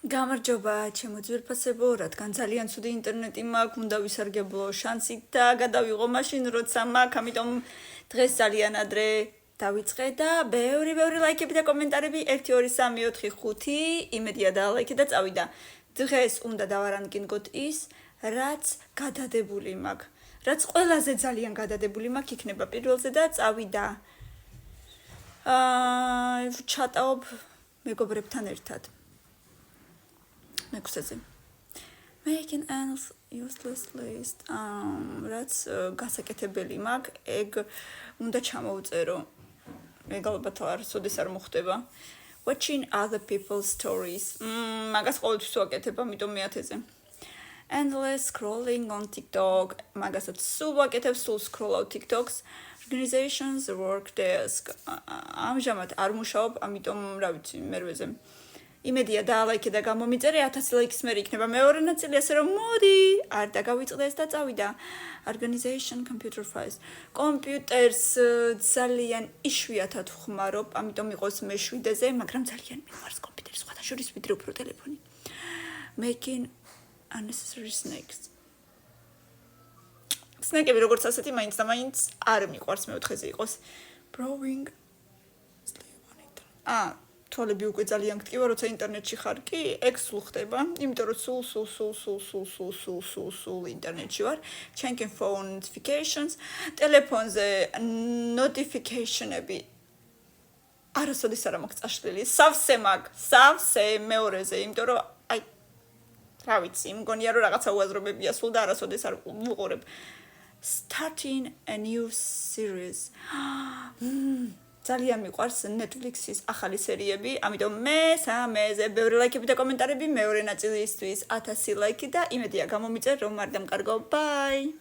გამარჯობა, ჩემო ძვირფასებო, რადგან ძალიან ცუდი ინტერნეტი მაქვს, უნდა ვისარგებლო შანსით და გადავიღო მაშინ, როცა მაქვს, ამიტომ დღეს ძალიან ადრე დავიწყე და ბევრი ლაიქები და კომენტარები 1 2 3 4 5 იმედია დაალაიქე და წავიდა. დღეს უნდა დავარანკინგოთ ის, რაც გადადებული მაქვს. რაც ყველაზე ძალიან გადადებული მაქვს, იქნება პირველზე და წავიდა. ჩატაობ მეგობრებთან ერთად. Next making an useless list. რაც გასაკეთებელი მაქვს, ეგ უნდა ჩამოვწერო. ეგ ალბათ არასოდეს არ მოხდება. Watching other people's stories. მაგას ყოველთვის ვაკეთებ, ამიტომ მეათეზე. Endless scrolling on TikTok. მაგასაც სულ ვაკეთებ, სულ scroll-აw TikToks. Organizations work desk. ამჟამად არ მუშაობ, ამიტომ რა ვიცი, მერვეზე. იმედია დაალაიქე და გამომიწერე 1000 ლაიქის მერე იქნება მეორე ნაწილი, ასე რომ მოდი, არ დაგავიწყდეს და წავიდა. Organization computer files. კომპიუტერს ძალიან იშვიათად ვხმარობ, ამიტომ იყოს მე7-ზე, მაგრამ ძალიან მიყვარს კომპიუტერი, სხვათა შორის ვიდრე უფრო ტელეფონი. Making unnecessary snacks. სნეკები როგორც ასეთი მაინც და მაინც არ მიყვარს მე4-ზე იყოს. Browsing. თვალები უკვე ძალიან გტკივა, როცა ინტერნეტში ხარ კი, ეგ სულ ხდება, იმიტომ რომ სულ ინტერნეტში ვარ. Checking phone notifications, ტელეფონზე notification-ები არასოდეს არ მაქვს წაშლილი, სავსე მეორეზე, იმიტომ რომ რა ვიცი, მგონია რომ რაღაცა უაზრობებია სულ და არასოდეს არ ვუყურებ. Starting a new series. ძალიან მიყვარს Netflix-ის ახალი სერიები, ამიტომ მე3-ზე ბევრი ლაიქები და კომენტარები მეორე ნაწილისთვის 1000 ლაიქი და იმედია გამომიწერ რომ არ დამკარგო. Bye!